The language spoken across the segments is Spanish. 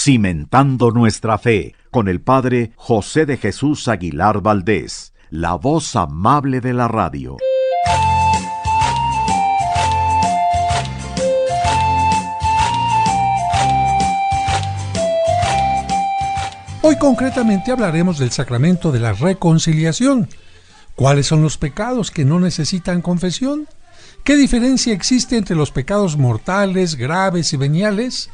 Cimentando nuestra fe, con el Padre José de Jesús Aguilar Valdés, la voz amable de la radio. Hoy concretamente hablaremos del sacramento de la reconciliación. ¿Cuáles son los pecados que no necesitan confesión? ¿Qué diferencia existe entre los pecados mortales, graves y veniales?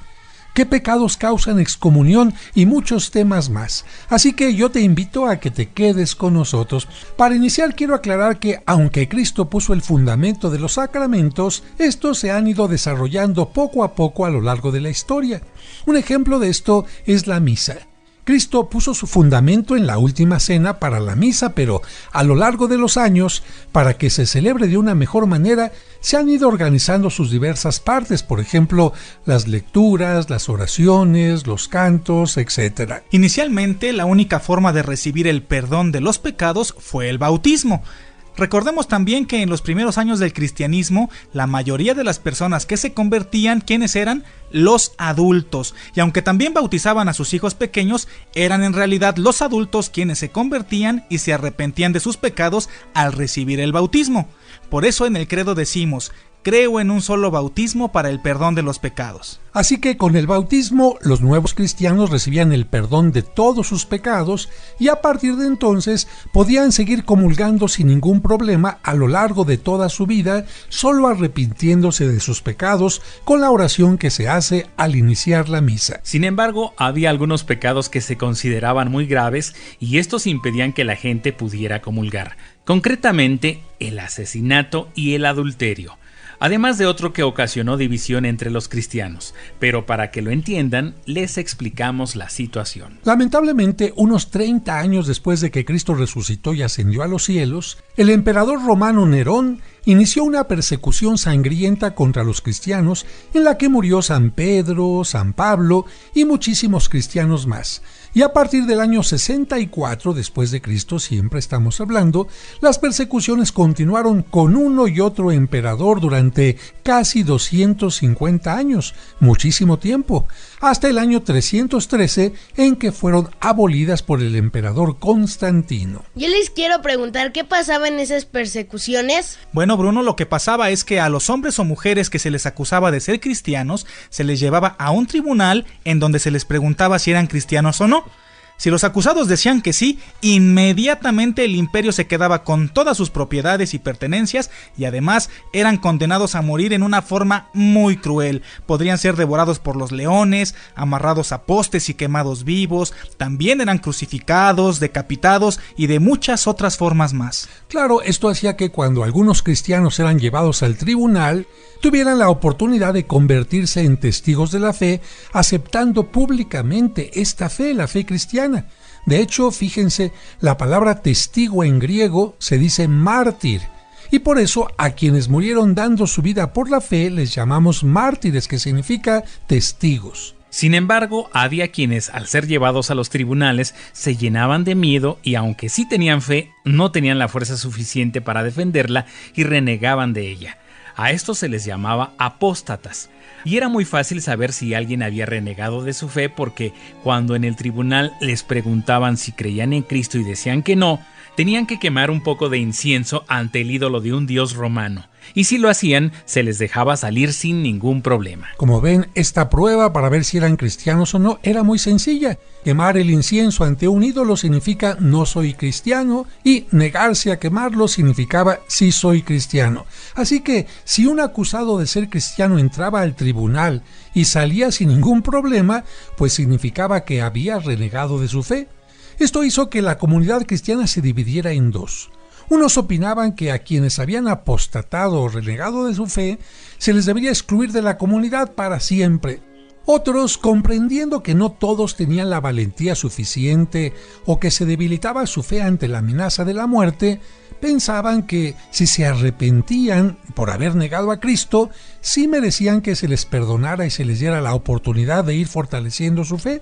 ¿Qué pecados causan excomunión? Y muchos temas más. Así que yo te invito a que te quedes con nosotros. Para iniciar quiero aclarar que aunque Cristo puso el fundamento de los sacramentos, estos se han ido desarrollando poco a poco a lo largo de la historia. Un ejemplo de esto es la misa. Cristo puso su fundamento en la última cena para la misa, pero a lo largo de los años, para que se celebre de una mejor manera, se han ido organizando sus diversas partes, por ejemplo, las lecturas, las oraciones, los cantos, etc. Inicialmente, la única forma de recibir el perdón de los pecados fue el bautismo. Recordemos también que en los primeros años del cristianismo, la mayoría de las personas que se convertían, ¿quiénes eran? Los adultos. Y aunque también bautizaban a sus hijos pequeños, eran en realidad los adultos quienes se convertían y se arrepentían de sus pecados al recibir el bautismo. Por eso en el credo decimos: creo en un solo bautismo para el perdón de los pecados. Así que con el bautismo, los nuevos cristianos recibían el perdón de todos sus pecados y a partir de entonces podían seguir comulgando sin ningún problema a lo largo de toda su vida, solo arrepintiéndose de sus pecados con la oración que se hace al iniciar la misa. Sin embargo, había algunos pecados que se consideraban muy graves y estos impedían que la gente pudiera comulgar. Concretamente, el asesinato y el adulterio. Además de otro que ocasionó división entre los cristianos, pero para que lo entiendan, les explicamos la situación. Lamentablemente, unos 30 años después de que Cristo resucitó y ascendió a los cielos, el emperador romano Nerón inició una persecución sangrienta contra los cristianos en la que murió San Pedro, San Pablo y muchísimos cristianos más. Y a partir del año 64 después de Cristo, siempre estamos hablando, las persecuciones continuaron con uno y otro emperador durante casi 250 años, muchísimo tiempo, hasta el año 313 en que fueron abolidas por el emperador Constantino. Yo les quiero preguntar, ¿qué pasaba en esas persecuciones? Bueno, Bruno, lo que pasaba es que a los hombres o mujeres que se les acusaba de ser cristianos, se les llevaba a un tribunal en donde se les preguntaba si eran cristianos o no. Si los acusados decían que sí, inmediatamente el imperio se quedaba con todas sus propiedades y pertenencias y además eran condenados a morir en una forma muy cruel. Podrían ser devorados por los leones, amarrados a postes y quemados vivos, también eran crucificados, decapitados y de muchas otras formas más. Claro, esto hacía que cuando algunos cristianos eran llevados al tribunal, tuvieran la oportunidad de convertirse en testigos de la fe, aceptando públicamente esta fe, la fe cristiana. De hecho, fíjense, la palabra testigo en griego se dice mártir, y por eso a quienes murieron dando su vida por la fe les llamamos mártires, que significa testigos. Sin embargo, había quienes, al ser llevados a los tribunales, se llenaban de miedo y aunque sí tenían fe, no tenían la fuerza suficiente para defenderla y renegaban de ella. A estos se les llamaba apóstatas, y era muy fácil saber si alguien había renegado de su fe porque cuando en el tribunal les preguntaban si creían en Cristo y decían que no, tenían que quemar un poco de incienso ante el ídolo de un dios romano, y si lo hacían, se les dejaba salir sin ningún problema. Como ven, esta prueba para ver si eran cristianos o no era muy sencilla. Quemar el incienso ante un ídolo significa no soy cristiano y negarse a quemarlo significaba sí soy cristiano. Así que si un acusado de ser cristiano entraba al tribunal y salía sin ningún problema, pues significaba que había renegado de su fe. Esto hizo que la comunidad cristiana se dividiera en dos. Unos opinaban que a quienes habían apostatado o renegado de su fe se les debería excluir de la comunidad para siempre. Otros, comprendiendo que no todos tenían la valentía suficiente o que se debilitaba su fe ante la amenaza de la muerte, pensaban que si se arrepentían por haber negado a Cristo, sí merecían que se les perdonara y se les diera la oportunidad de ir fortaleciendo su fe.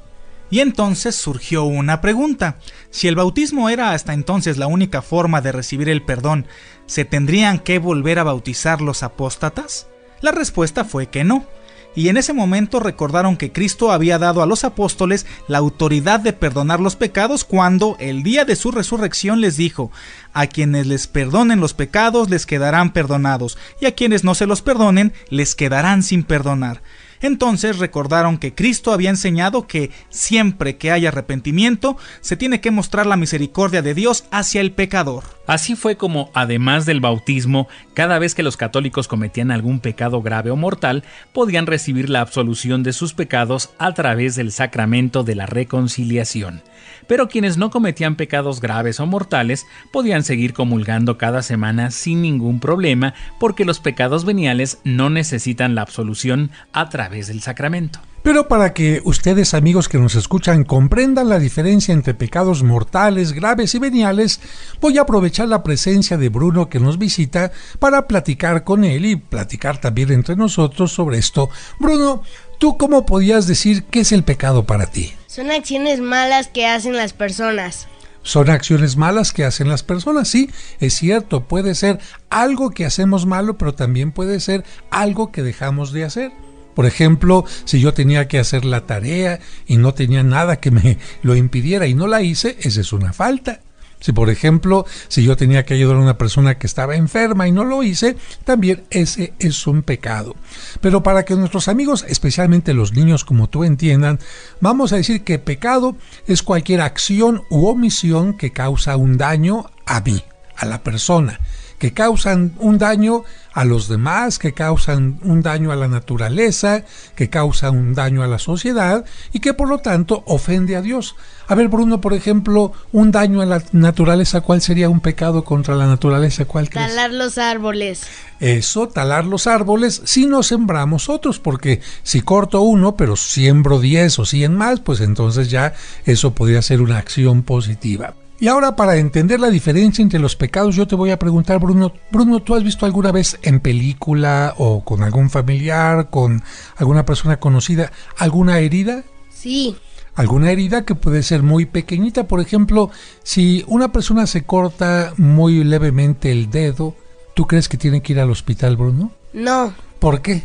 Y entonces surgió una pregunta: si el bautismo era hasta entonces la única forma de recibir el perdón, ¿se tendrían que volver a bautizar los apóstatas? La respuesta fue que no. Y en ese momento recordaron que Cristo había dado a los apóstoles la autoridad de perdonar los pecados cuando el día de su resurrección les dijo: a quienes les perdonen los pecados les quedarán perdonados, y a quienes no se los perdonen les quedarán sin perdonar. Entonces recordaron que Cristo había enseñado que siempre que haya arrepentimiento se tiene que mostrar la misericordia de Dios hacia el pecador. Así fue como, además del bautismo, cada vez que los católicos cometían algún pecado grave o mortal, podían recibir la absolución de sus pecados a través del sacramento de la reconciliación. Pero quienes no cometían pecados graves o mortales podían seguir comulgando cada semana sin ningún problema, porque los pecados veniales no necesitan la absolución a través del sacramento. Pero para que ustedes, amigos que nos escuchan, comprendan la diferencia entre pecados mortales, graves y veniales, voy a aprovechar la presencia de Bruno que nos visita para platicar con él y platicar también entre nosotros sobre esto. Bruno, ¿tú cómo podías decir qué es el pecado para ti? Son acciones malas que hacen las personas. Son acciones malas que hacen las personas, sí, es cierto, puede ser algo que hacemos malo, pero también puede ser algo que dejamos de hacer. Por ejemplo, si yo tenía que hacer la tarea y no tenía nada que me lo impidiera y no la hice, esa es una falta. Si, por ejemplo, si yo tenía que ayudar a una persona que estaba enferma y no lo hice, también ese es un pecado. Pero para que nuestros amigos, especialmente los niños como tú, entiendan, vamos a decir que pecado es cualquier acción u omisión que causa un daño a mí, a la persona, que causan un daño a los demás, que causan un daño a la naturaleza, que causan un daño a la sociedad y que por lo tanto ofende a Dios. A ver, Bruno, por ejemplo, un daño a la naturaleza, ¿cuál sería un pecado contra la naturaleza? ¿Cuál crees? Talar los árboles. Eso, talar los árboles, si no sembramos otros, porque si corto uno, pero siembro 10 o 100 más, pues entonces ya eso podría ser una acción positiva. Y ahora, para entender la diferencia entre los pecados, yo te voy a preguntar, Bruno, ¿tú has visto alguna vez en película o con algún familiar, con alguna persona conocida, alguna herida? Sí. Alguna herida que puede ser muy pequeñita. Por ejemplo, si una persona se corta muy levemente el dedo, ¿tú crees que tiene que ir al hospital, Bruno? No. ¿Por qué?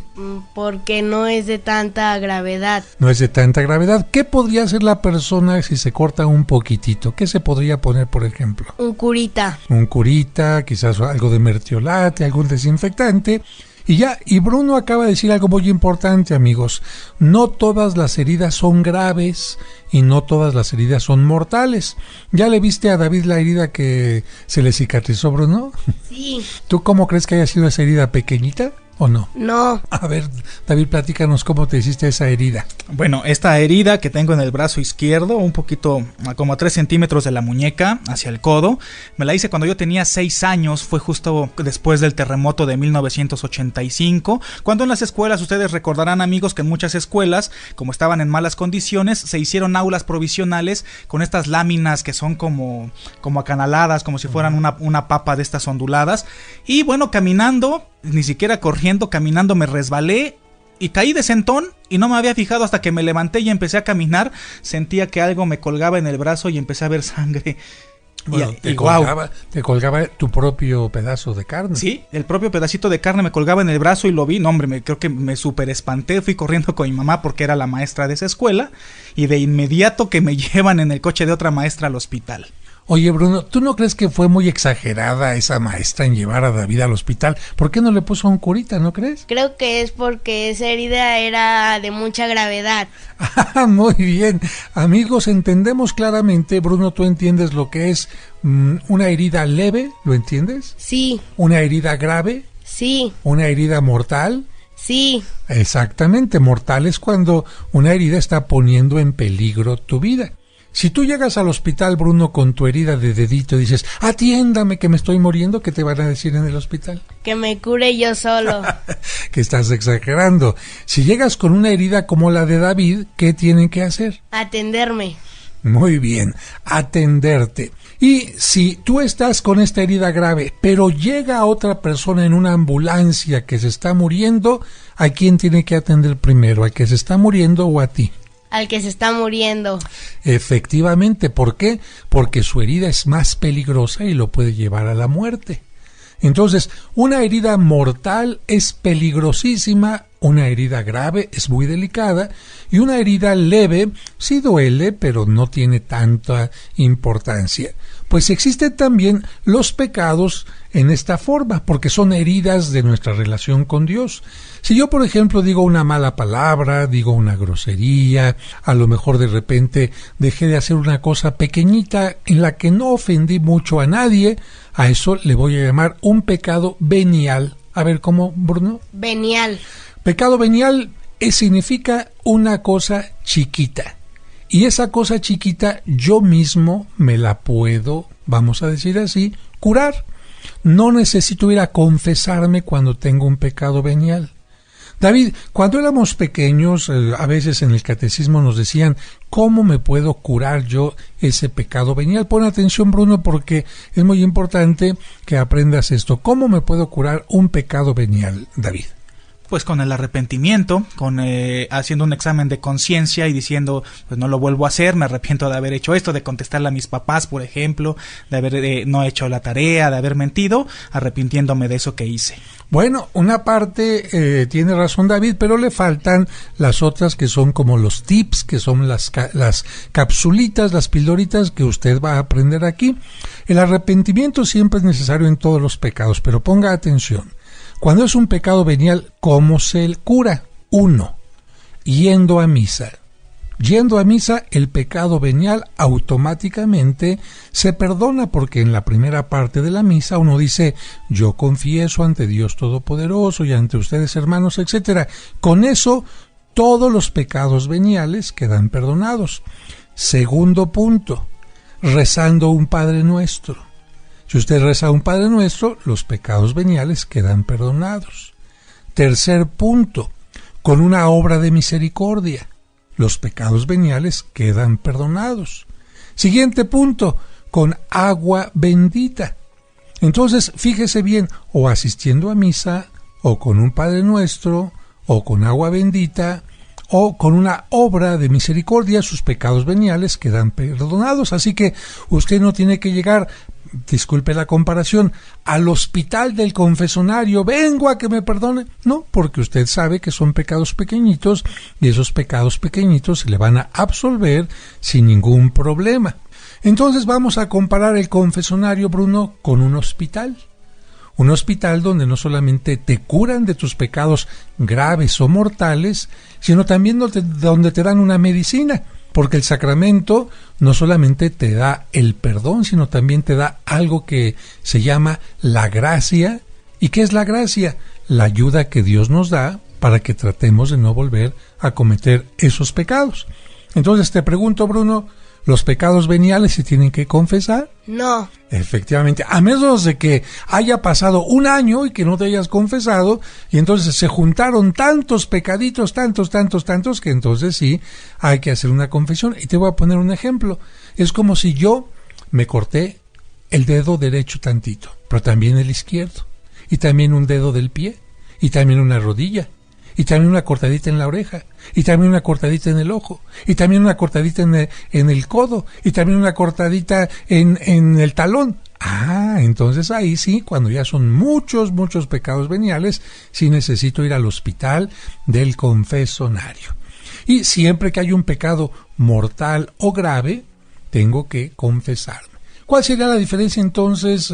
Porque no es de tanta gravedad. No es de tanta gravedad. ¿Qué podría hacer la persona si se corta un poquitito? ¿Qué se podría poner, por ejemplo? Un curita. Un curita, quizás algo de mertiolate, algún desinfectante. Y Bruno acaba de decir algo muy importante, amigos. No todas las heridas son graves y no todas las heridas son mortales. ¿Ya le viste a David la herida que se le cicatrizó, Bruno? Sí. ¿Tú cómo crees que haya sido esa herida, pequeñita o no? No. A ver, David, platícanos cómo te hiciste esa herida. Bueno, esta herida que tengo en el brazo izquierdo, un poquito como a 3 centímetros de la muñeca hacia el codo, me la hice cuando yo tenía 6 años, fue justo después del terremoto de 1985, cuando en las escuelas, ustedes recordarán, amigos, que en muchas escuelas, como estaban en malas condiciones, se hicieron aulas provisionales con estas láminas que son como acanaladas, como si fueran una papa de estas onduladas, y bueno, caminando, ni siquiera corriendo, caminando me resbalé y caí de sentón y no me había fijado hasta que me levanté y empecé a caminar. Sentía que algo me colgaba en el brazo y empecé a ver sangre. Bueno, te colgaba tu propio pedazo de carne. Sí, el propio pedacito de carne me colgaba en el brazo y lo vi. No, hombre, creo que me súper espanté. Fui corriendo con mi mamá porque era la maestra de esa escuela y de inmediato que me llevan en el coche de otra maestra al hospital. Oye, Bruno, ¿tú no crees que fue muy exagerada esa maestra en llevar a David al hospital? ¿Por qué no le puso un curita, no crees? Creo que es porque esa herida era de mucha gravedad. Muy bien. Amigos, entendemos claramente, Bruno, ¿tú entiendes lo que es una herida leve? ¿Lo entiendes? Sí. ¿Una herida grave? Sí. ¿Una herida mortal? Sí. Exactamente, mortal es cuando una herida está poniendo en peligro tu vida. Si tú llegas al hospital, Bruno, con tu herida de dedito y dices, atiéndame que me estoy muriendo, ¿qué te van a decir en el hospital? Que me cure yo solo. Que estás exagerando. Si llegas con una herida como la de David, ¿qué tienen que hacer? Atenderme. Muy bien, atenderte. Y si tú estás con esta herida grave, pero llega otra persona en una ambulancia que se está muriendo, ¿a quién tiene que atender primero? ¿Al que se está muriendo o a ti? Al que se está muriendo. Efectivamente, ¿por qué? Porque su herida es más peligrosa y lo puede llevar a la muerte. Entonces, una herida mortal es peligrosísima Una herida grave es muy delicada y una herida leve sí duele, pero no tiene tanta importancia. Pues existen también los pecados en esta forma, porque son heridas de nuestra relación con Dios. Si yo, por ejemplo, digo una mala palabra, digo una grosería, a lo mejor de repente dejé de hacer una cosa pequeñita en la que no ofendí mucho a nadie, a eso le voy a llamar un pecado venial. A ver, ¿cómo, Bruno? Venial. Pecado venial significa una cosa chiquita. Y esa cosa chiquita yo mismo me la puedo, vamos a decir así, curar. No necesito ir a confesarme cuando tengo un pecado venial. David, cuando éramos pequeños, a veces en el catecismo nos decían, ¿cómo me puedo curar yo ese pecado venial? Pon atención, Bruno, porque es muy importante que aprendas esto. ¿Cómo me puedo curar un pecado venial, David? Pues con el arrepentimiento, con haciendo un examen de conciencia y diciendo, pues no lo vuelvo a hacer, me arrepiento de haber hecho esto, de contestarle a mis papás, por ejemplo, de haber no hecho la tarea, de haber mentido, arrepintiéndome de eso que hice. Bueno, una parte tiene razón David, pero le faltan las otras que son como los tips, que son las capsulitas, las pildoritas que usted va a aprender aquí. El arrepentimiento siempre es necesario en todos los pecados, pero ponga atención. Cuando es un pecado venial, ¿cómo se cura? 1. Yendo a misa. Yendo a misa, el pecado venial automáticamente se perdona, porque en la primera parte de la misa uno dice, yo confieso ante Dios Todopoderoso y ante ustedes hermanos, etc. Con eso, todos los pecados veniales quedan perdonados. Segundo punto, rezando un Padre Nuestro. Si usted reza un Padre Nuestro, los pecados veniales quedan perdonados. Tercer punto, con una obra de misericordia, los pecados veniales quedan perdonados. Siguiente punto, con agua bendita. Entonces, fíjese bien, o asistiendo a misa, o con un Padre Nuestro, o con agua bendita, o con una obra de misericordia, sus pecados veniales quedan perdonados. Así que usted no tiene que llegar, disculpe la comparación, al hospital del confesonario, vengo a que me perdone. No, porque usted sabe que son pecados pequeñitos y esos pecados pequeñitos se le van a absolver sin ningún problema. Entonces vamos a comparar el confesonario, Bruno, con un hospital. Un hospital donde no solamente te curan de tus pecados graves o mortales, sino también donde te dan una medicina. Porque el sacramento no solamente te da el perdón, sino también te da algo que se llama la gracia. ¿Y qué es la gracia? La ayuda que Dios nos da para que tratemos de no volver a cometer esos pecados. Entonces te pregunto, Bruno, ¿los pecados veniales se tienen que confesar? No. Efectivamente, a menos de que haya pasado un año y que no te hayas confesado, y entonces se juntaron tantos pecaditos, tantos, que entonces sí hay que hacer una confesión. Y te voy a poner un ejemplo. Es como si yo me corté el dedo derecho tantito, pero también el izquierdo, y también un dedo del pie, y también una rodilla, y también una cortadita en la oreja, y también una cortadita en el ojo, y también una cortadita en el codo, y también una cortadita en el talón. Entonces ahí sí, cuando ya son muchos pecados veniales, sí necesito ir al hospital del confesonario. Y siempre que hay un pecado mortal o grave, tengo que confesarme. ¿Cuál sería la diferencia entonces,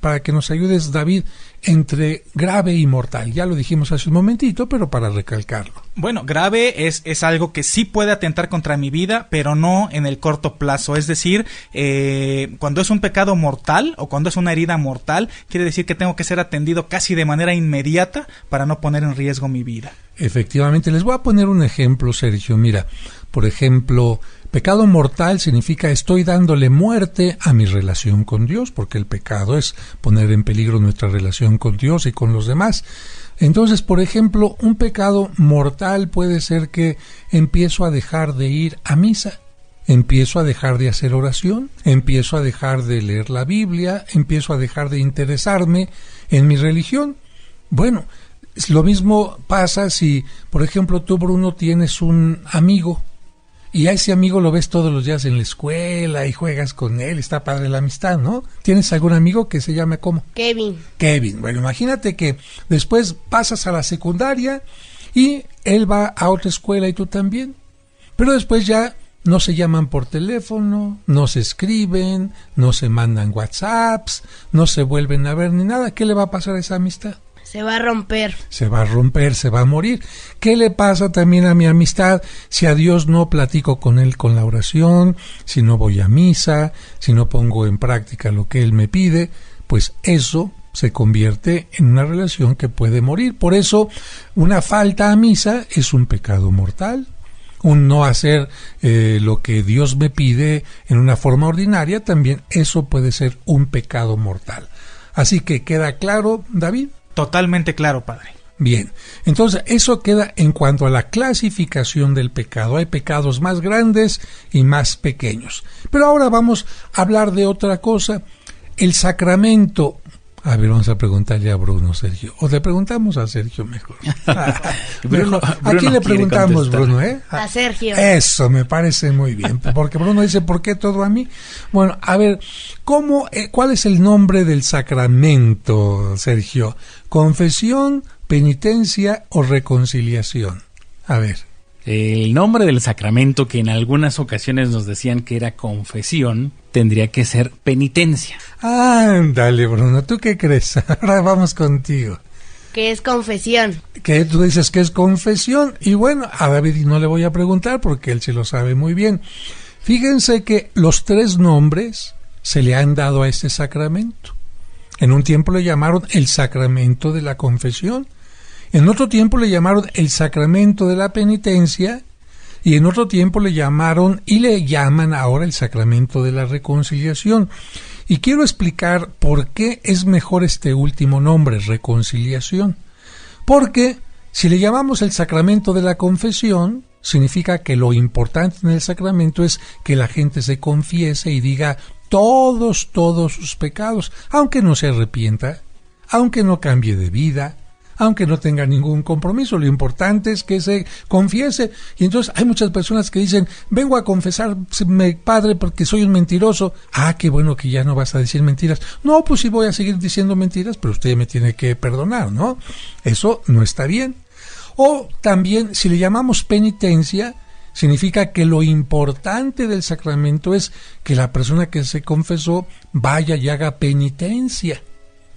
para que nos ayudes, David, entre grave y mortal? Ya lo dijimos hace un momentito, pero para recalcarlo. Bueno, grave es algo que sí puede atentar contra mi vida, pero no en el corto plazo. Es decir, cuando es un pecado mortal o cuando es una herida mortal, quiere decir que tengo que ser atendido casi de manera inmediata para no poner en riesgo mi vida. Efectivamente, les voy a poner un ejemplo, Sergio. Mira, por ejemplo, pecado mortal significa estoy dándole muerte a mi relación con Dios, porque el pecado es poner en peligro nuestra relación con Dios y con los demás. Entonces, por ejemplo, un pecado mortal puede ser que empiezo a dejar de ir a misa, empiezo a dejar de hacer oración, empiezo a dejar de leer la Biblia, empiezo a dejar de interesarme en mi religión. Bueno, lo mismo pasa si, por ejemplo, tú, Bruno, tienes un amigo y a ese amigo lo ves todos los días en la escuela y juegas con él, está padre la amistad, ¿no? ¿Tienes algún amigo que se llame cómo? Kevin. Bueno, imagínate que después pasas a la secundaria y él va a otra escuela y tú también. Pero después ya no se llaman por teléfono, no se escriben, no se mandan WhatsApps, no se vuelven a ver ni nada. ¿Qué le va a pasar a esa amistad? Se va a romper. Se va a romper, se va a morir. ¿Qué le pasa también a mi amistad si a Dios no platico con Él con la oración, si no voy a misa, si no pongo en práctica lo que Él me pide? Pues eso se convierte en una relación que puede morir. Por eso, una falta a misa es un pecado mortal. Un no hacer lo que Dios me pide en una forma ordinaria, también eso puede ser un pecado mortal. Así que, ¿queda claro, David? Totalmente claro, padre. Bien, entonces eso queda en cuanto a la clasificación del pecado. Hay pecados más grandes y más pequeños. Pero ahora vamos a hablar de otra cosa. El sacramento. A ver, vamos a preguntarle a Bruno, Sergio. O le preguntamos a Sergio mejor. Bruno, ¿A quién le preguntamos, Bruno? A Sergio. Eso, me parece muy bien. Porque Bruno dice, ¿por qué todo a mí? Bueno, a ver, ¿cuál es el nombre del sacramento, Sergio? ¿Confesión, penitencia o reconciliación? A ver. El nombre del sacramento, que en algunas ocasiones nos decían que era confesión, tendría que ser penitencia. Ándale, Bruno, ¿tú qué crees? Ahora vamos contigo. ¿Qué es confesión? Que tú dices que es confesión. Y bueno, a David no le voy a preguntar porque él sí lo sabe muy bien. Fíjense que los 3 nombres se le han dado a este sacramento. En un tiempo le llamaron el sacramento de la confesión. En otro tiempo le llamaron el sacramento de la penitencia y en otro tiempo le llamaron y le llaman ahora el sacramento de la reconciliación. Y quiero explicar por qué es mejor este último nombre, reconciliación. Porque si le llamamos el sacramento de la confesión, significa que lo importante en el sacramento es que la gente se confiese y diga todos sus pecados, aunque no se arrepienta, aunque no cambie de vida, aunque no tenga ningún compromiso. Lo importante es que se confiese. Y entonces hay muchas personas que dicen, vengo a confesarme, padre, porque soy un mentiroso. Qué bueno que ya no vas a decir mentiras. No, pues sí voy a seguir diciendo mentiras, pero usted me tiene que perdonar, ¿no? Eso no está bien. O también, si le llamamos penitencia, significa que lo importante del sacramento es que la persona que se confesó vaya y haga penitencia,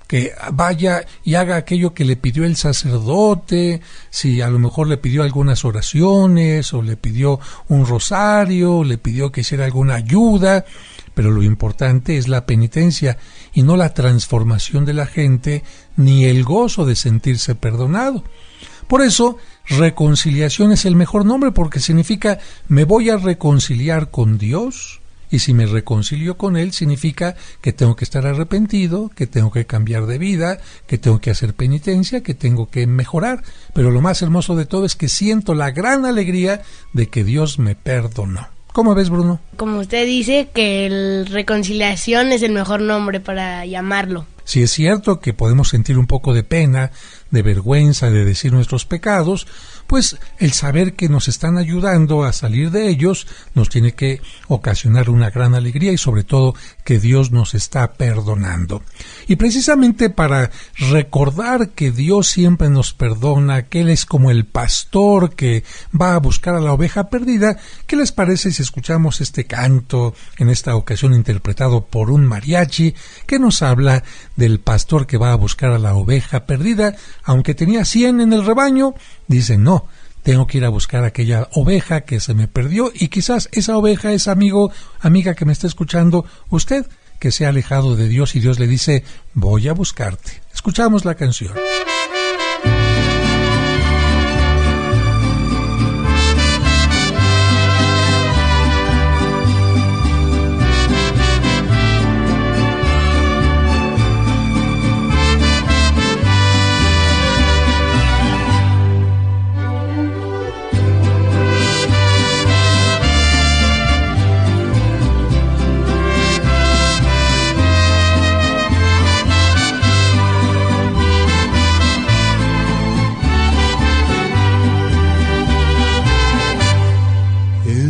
que vaya y haga aquello que le pidió el sacerdote, si a lo mejor le pidió algunas oraciones, o le pidió un rosario, o le pidió que hiciera alguna ayuda, pero lo importante es la penitencia y no la transformación de la gente, ni el gozo de sentirse perdonado. Por eso, reconciliación es el mejor nombre, porque significa me voy a reconciliar con Dios. Y si me reconcilio con Él, significa que tengo que estar arrepentido, que tengo que cambiar de vida, que tengo que hacer penitencia, que tengo que mejorar. Pero lo más hermoso de todo es que siento la gran alegría de que Dios me perdonó. ¿Cómo ves, Bruno? Como usted dice, que el reconciliación es el mejor nombre para llamarlo. Si es cierto que podemos sentir un poco de pena, de vergüenza de decir nuestros pecados, pues el saber que nos están ayudando a salir de ellos nos tiene que ocasionar una gran alegría y sobre todo que Dios nos está perdonando. Y precisamente para recordar que Dios siempre nos perdona, que Él es como el pastor que va a buscar a la oveja perdida, ¿qué les parece si escuchamos este canto, en esta ocasión interpretado por un mariachi, que nos habla del pastor que va a buscar a la oveja perdida? Aunque tenía 100 en el rebaño, dice, no, tengo que ir a buscar a aquella oveja que se me perdió, y quizás esa oveja es amiga que me está escuchando, usted que se ha alejado de Dios, y Dios le dice, voy a buscarte. Escuchamos la canción.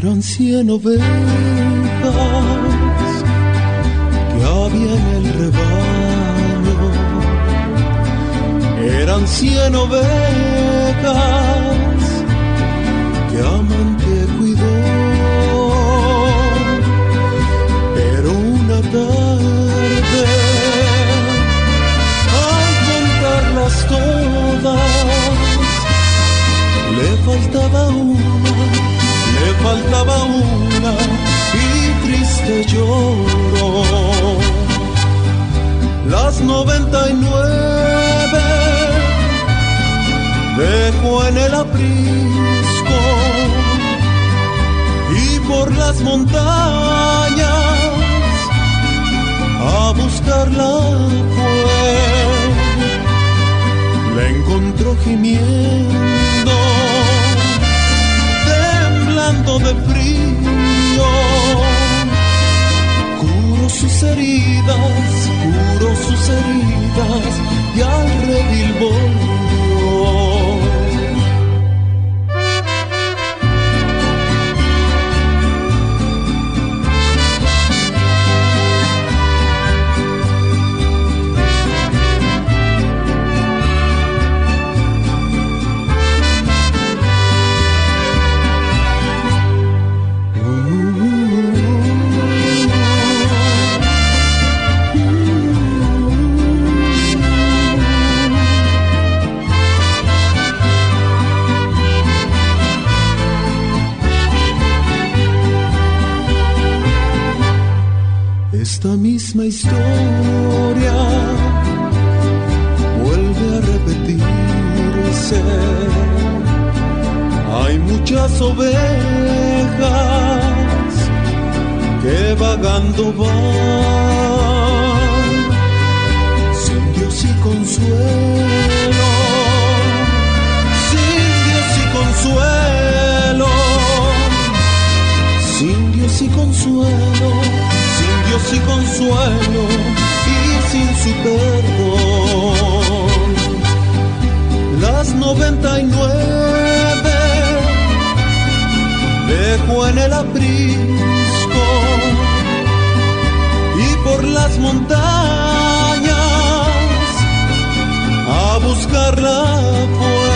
Eran 100 ovejas que había en el rebaño. Eran 100 ovejas amante cuidó. Pero una tarde, al contarlas todas, le faltaba una y triste lloró. Las 99 dejó en el aprisco y por las montañas a buscarla fue. La encontró gimiendo, temblando de frío. Curó sus heridas y al redil volvió. Esta misma historia vuelve a repetirse. Hay muchas ovejas que vagando van, sin Dios y consuelo, sin Dios y consuelo, sin Dios y consuelo, sin Dios y consuelo y sin su perdón. Las 99 dejó en el aprisco y por las montañas a buscarla fue.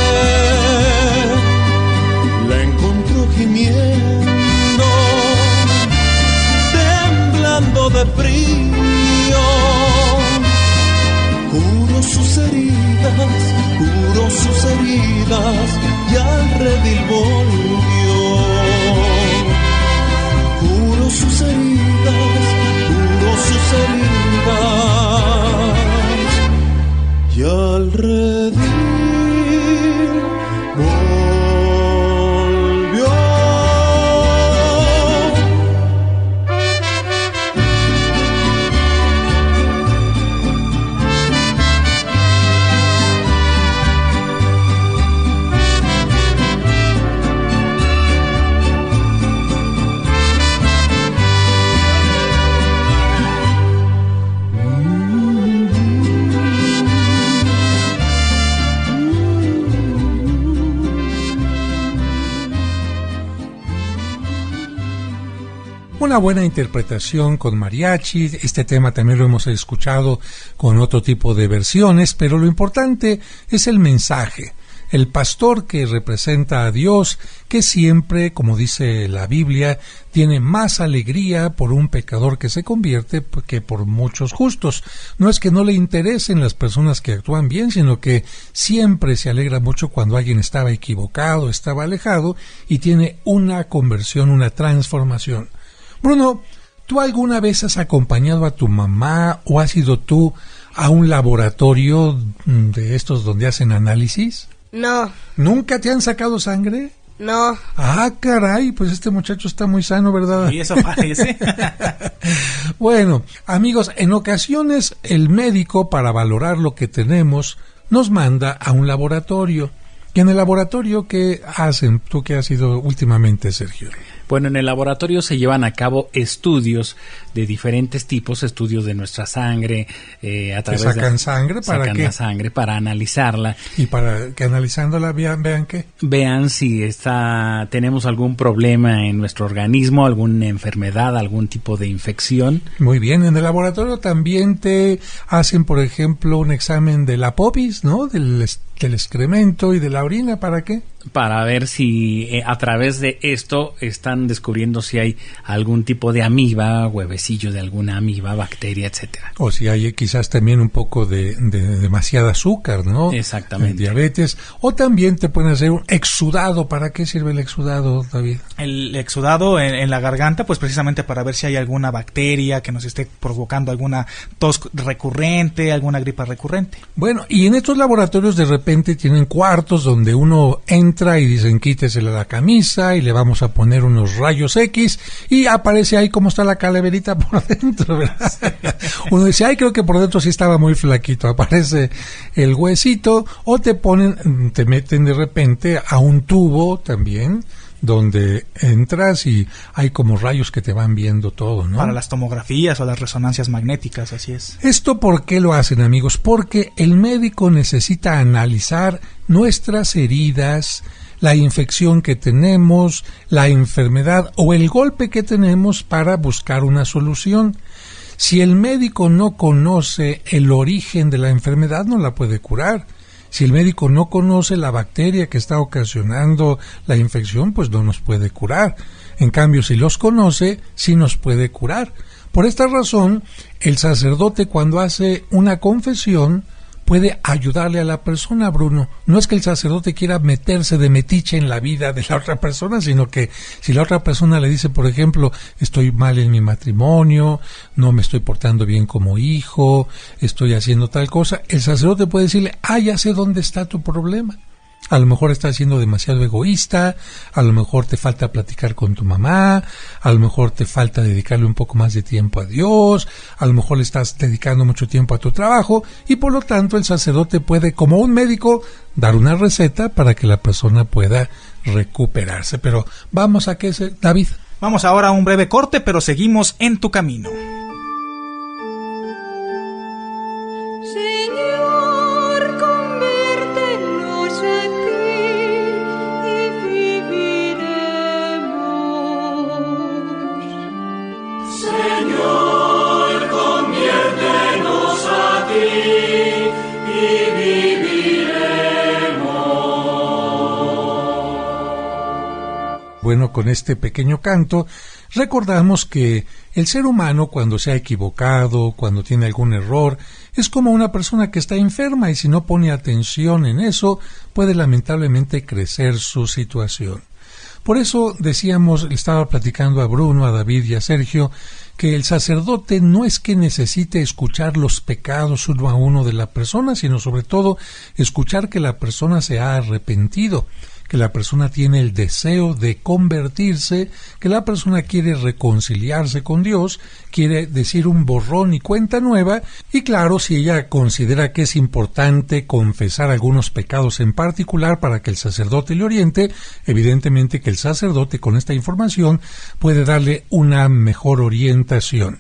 La encontró gimiendo, temblando de frío. Curó sus heridas y al redil volvió. Curó sus heridas y al redil volvió. Una buena interpretación con mariachi. Este tema también lo hemos escuchado con otro tipo de versiones, pero lo importante es el mensaje. El pastor que representa a Dios, que siempre, como dice la Biblia, tiene más alegría por un pecador que se convierte que por muchos justos. No es que no le interesen las personas que actúan bien, sino que siempre se alegra mucho cuando alguien estaba equivocado, estaba alejado y tiene una conversión, una transformación. Bruno, ¿tú alguna vez has acompañado a tu mamá o has ido tú a un laboratorio de estos donde hacen análisis? No. ¿Nunca te han sacado sangre? No. Ah, caray, pues este muchacho está muy sano, ¿verdad? Y eso parece. Bueno, amigos, en ocasiones el médico, para valorar lo que tenemos, nos manda a un laboratorio. ¿Y en el laboratorio qué hacen? ¿Tú qué has ido últimamente, Sergio? Bueno, en el laboratorio se llevan a cabo estudios de diferentes tipos, estudios de nuestra sangre, a través de... ¿Sacan sangre? ¿Para qué? La sangre para analizarla. ¿Y para que analizándola vean qué? Vean si tenemos algún problema en nuestro organismo, alguna enfermedad, algún tipo de infección. Muy bien, en el laboratorio también te hacen, por ejemplo, un examen de la popis, ¿no? Del excremento y de la orina, ¿para qué? para ver si a través de esto están descubriendo si hay algún tipo de amiba, huevecillo de alguna amiba, bacteria, etcétera. O si hay quizás también un poco de demasiada azúcar, ¿no? Exactamente. Diabetes. O también te pueden hacer un exudado. ¿Para qué sirve el exudado, David? El exudado en la garganta, pues precisamente para ver si hay alguna bacteria que nos esté provocando alguna tos recurrente, alguna gripa recurrente. Bueno, y en estos laboratorios de repente tienen cuartos donde uno entra y dicen quítesele la camisa y le vamos a poner unos rayos X y aparece ahí cómo está la calaverita por dentro, ¿verdad? Uno dice, ay, creo que por dentro sí estaba muy flaquito, aparece el huesito, o te meten de repente a un tubo también, donde entras y hay como rayos que te van viendo todo, ¿no? Para las tomografías o las resonancias magnéticas, así es. ¿Esto por qué lo hacen, amigos? Porque el médico necesita analizar nuestras heridas, la infección que tenemos, la enfermedad o el golpe que tenemos para buscar una solución. Si el médico no conoce el origen de la enfermedad, no la puede curar. Si el médico no conoce la bacteria que está ocasionando la infección, pues no nos puede curar. En cambio, si los conoce, sí nos puede curar. Por esta razón, el sacerdote cuando hace una confesión puede ayudarle a la persona, Bruno. No es que el sacerdote quiera meterse de metiche en la vida de la otra persona, sino que si la otra persona le dice, por ejemplo, estoy mal en mi matrimonio, no me estoy portando bien como hijo, estoy haciendo tal cosa, el sacerdote puede decirle, ya sé dónde está tu problema. A lo mejor estás siendo demasiado egoísta, a lo mejor te falta platicar con tu mamá, a lo mejor te falta dedicarle un poco más de tiempo a Dios, a lo mejor le estás dedicando mucho tiempo a tu trabajo y por lo tanto el sacerdote puede, como un médico, dar una receta para que la persona pueda recuperarse. Pero vamos a qué, David. Vamos ahora a un breve corte, pero seguimos en tu camino. Bueno, con este pequeño canto recordamos que el ser humano cuando se ha equivocado, cuando tiene algún error, es como una persona que está enferma y si no pone atención en eso, puede lamentablemente crecer su situación. Por eso decíamos, estaba platicando a Bruno, a David y a Sergio, que el sacerdote no es que necesite escuchar los pecados uno a uno de la persona, sino sobre todo escuchar que la persona se ha arrepentido, que la persona tiene el deseo de convertirse, que la persona quiere reconciliarse con Dios, quiere decir un borrón y cuenta nueva, y claro, si ella considera que es importante confesar algunos pecados en particular para que el sacerdote le oriente, evidentemente que el sacerdote con esta información puede darle una mejor orientación.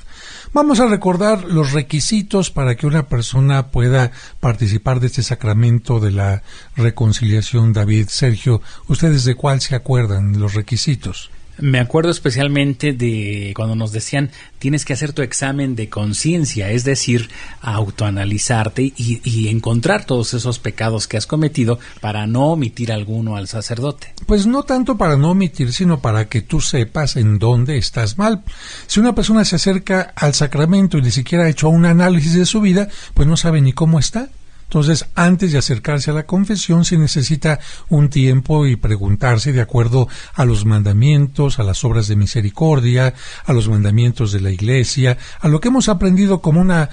Vamos a recordar los requisitos para que una persona pueda participar de este sacramento de la reconciliación. David, Sergio, ¿ustedes de cuál se acuerdan, los requisitos? Me acuerdo especialmente de cuando nos decían tienes que hacer tu examen de conciencia, es decir, autoanalizarte y encontrar todos esos pecados que has cometido para no omitir alguno al sacerdote. Pues no tanto para no omitir, sino para que tú sepas en dónde estás mal. Si una persona se acerca al sacramento y ni siquiera ha hecho un análisis de su vida, pues no sabe ni cómo está. Entonces, antes de acercarse a la confesión, se necesita un tiempo y preguntarse de acuerdo a los mandamientos, a las obras de misericordia, a los mandamientos de la Iglesia, a lo que hemos aprendido como una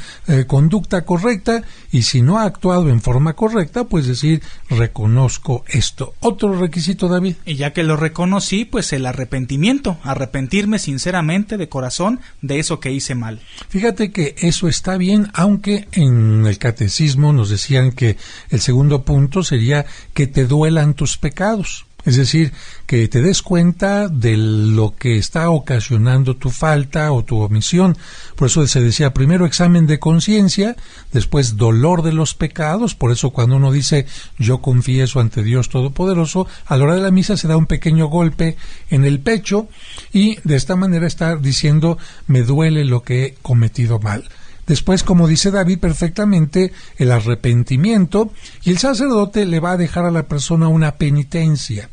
conducta correcta, y si no ha actuado en forma correcta, pues decir, reconozco esto. Otro requisito, David. Y ya que lo reconocí, pues el arrepentimiento, arrepentirme sinceramente de corazón de eso que hice mal. Fíjate que eso está bien, aunque en el catecismo nos decían que el segundo punto sería que te duelan tus pecados. Es decir, que te des cuenta de lo que está ocasionando tu falta o tu omisión. Por eso se decía primero examen de conciencia, después dolor de los pecados. Por eso cuando uno dice yo confieso ante Dios Todopoderoso, a la hora de la misa se da un pequeño golpe en el pecho y de esta manera está diciendo me duele lo que he cometido mal. Después, como dice David perfectamente, el arrepentimiento, y el sacerdote le va a dejar a la persona una penitencia.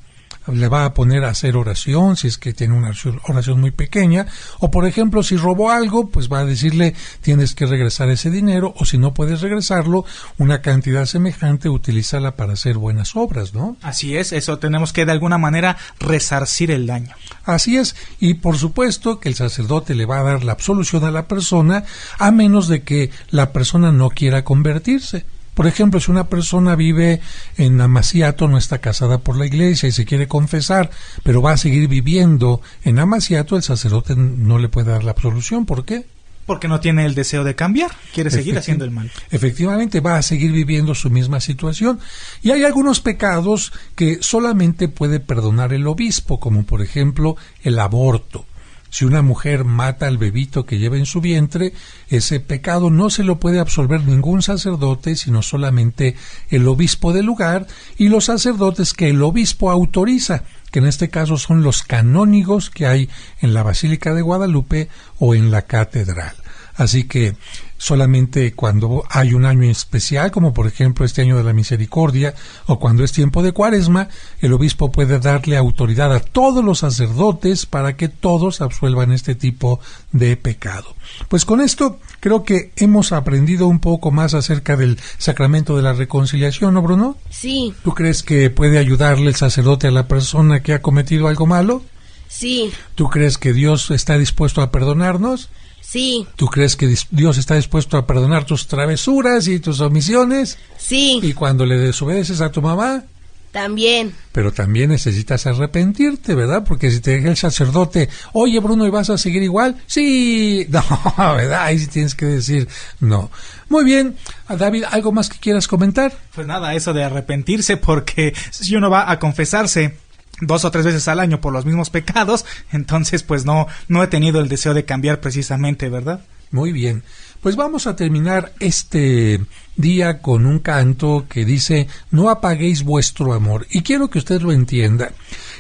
Le va a poner a hacer oración, si es que tiene una oración muy pequeña, o por ejemplo, si robó algo, pues va a decirle, tienes que regresar ese dinero, o si no puedes regresarlo, una cantidad semejante, utilízala para hacer buenas obras, ¿no? Así es, eso tenemos que de alguna manera resarcir el daño. Así es, y por supuesto que el sacerdote le va a dar la absolución a la persona, a menos de que la persona no quiera convertirse. Por ejemplo, si una persona vive en Amaciato, no está casada por la iglesia y se quiere confesar, pero va a seguir viviendo en Amaciato, el sacerdote no le puede dar la absolución. ¿Por qué? Porque no tiene el deseo de cambiar, quiere seguir haciendo el mal. Efectivamente, va a seguir viviendo su misma situación. Y hay algunos pecados que solamente puede perdonar el obispo, como por ejemplo el aborto. Si una mujer mata al bebito que lleva en su vientre, ese pecado no se lo puede absolver ningún sacerdote, sino solamente el obispo del lugar y los sacerdotes que el obispo autoriza, que en este caso son los canónigos que hay en la Basílica de Guadalupe o en la catedral. Así que solamente cuando hay un año especial, como por ejemplo este año de la misericordia, o cuando es tiempo de Cuaresma, el obispo puede darle autoridad a todos los sacerdotes para que todos absuelvan este tipo de pecado. Pues con esto creo que hemos aprendido un poco más acerca del sacramento de la reconciliación, ¿no, Bruno? Sí. ¿Tú crees que puede ayudarle el sacerdote a la persona que ha cometido algo malo? Sí. ¿Tú crees que Dios está dispuesto a perdonarnos? Sí. ¿Tú crees que Dios está dispuesto a perdonar tus travesuras y tus omisiones? Sí. ¿Y cuando le desobedeces a tu mamá? También. Pero también necesitas arrepentirte, ¿verdad? Porque si te deja el sacerdote, oye, Bruno, ¿y vas a seguir igual? Sí. No, ¿verdad? Ahí sí tienes que decir no. Muy bien. David, ¿algo más que quieras comentar? Pues nada, eso de arrepentirse, porque si uno va a confesarse 2 o 3 veces al año por los mismos pecados, entonces pues no he tenido el deseo de cambiar precisamente, ¿verdad? Muy bien, pues vamos a terminar este día con un canto que dice, no apaguéis vuestro amor, y quiero que usted lo entienda.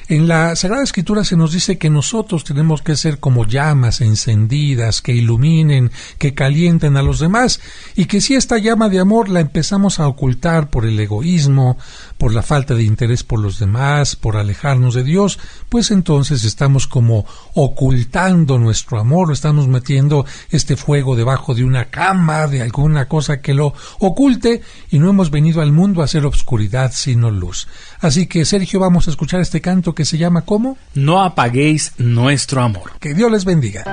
En la Sagrada Escritura se nos dice que nosotros tenemos que ser como llamas encendidas, que iluminen, que calienten a los demás, y que si esta llama de amor la empezamos a ocultar por el egoísmo, por la falta de interés por los demás, por alejarnos de Dios, pues entonces estamos como ocultando nuestro amor, estamos metiendo este fuego debajo de una cama, de alguna cosa que lo oculte, y no hemos venido al mundo a hacer obscuridad sino luz. Así que, Sergio, vamos a escuchar este canto que se llama ¿cómo? No apaguéis nuestro amor. Que Dios les bendiga.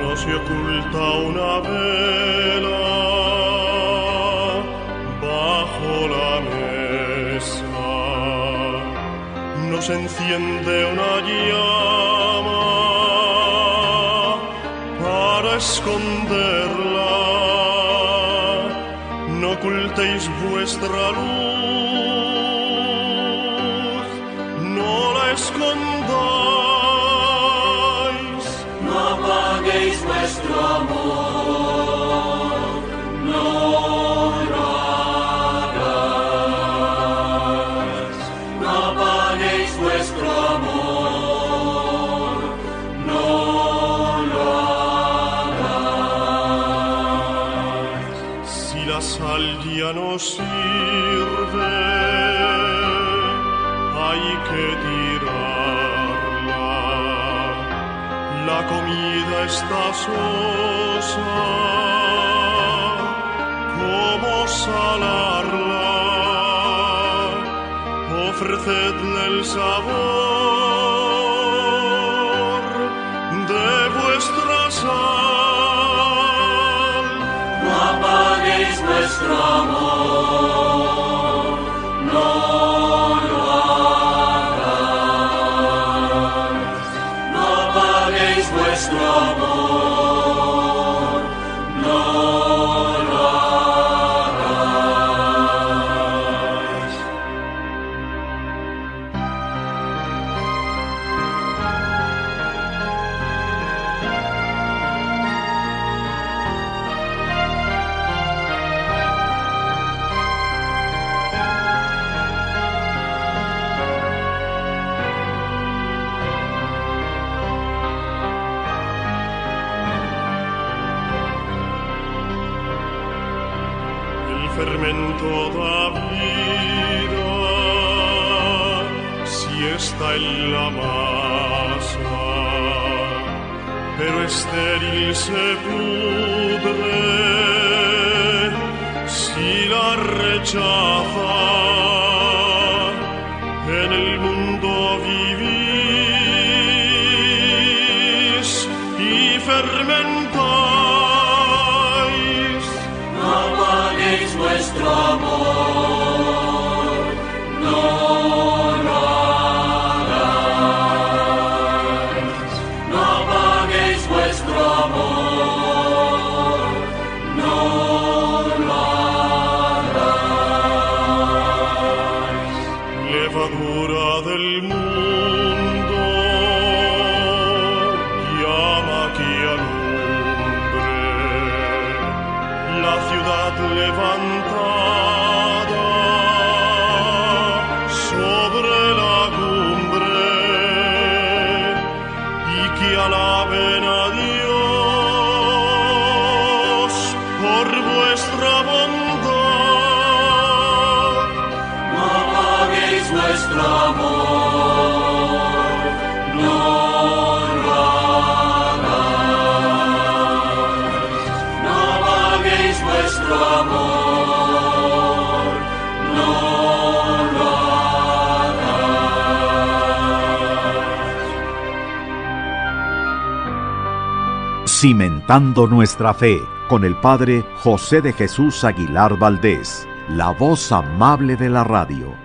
No se oculta una vela bajo la mesa, no se enciende una llama para esconderla, no ocultéis vuestra luz, no la escondáis, no apaguéis vuestro amor, no lo hagáis, no apaguéis vuestro amor, no lo hagáis. Si la sal ya no sirve, hay que tirarla. La comida está sosa, ¿cómo salarla? Ofrecedle el sabor de vuestra sal. No apaguéis vuestro amor, no lo hagáis, no apaguéis vuestro amor, no lo hagáis. fermento da vida, si está en la masa, pero estéril se pudre si la rechaza. En el mundo vivís y fermentáis. No apaguéis vuestro amor, no lo hagáis. No apaguéis vuestro amor, no lo hagáis. Levadura del mundo, llama que alumbre la ciudad levantada sobre la cumbre, y que alaben a Dios por vuestra bondad. No apaguéis vuestro amor, no lo hagáis. No apaguéis vuestro amor, no lo hagáis. Cimentando nuestra fe, con el Padre José de Jesús Aguilar Valdés, la voz amable de la radio.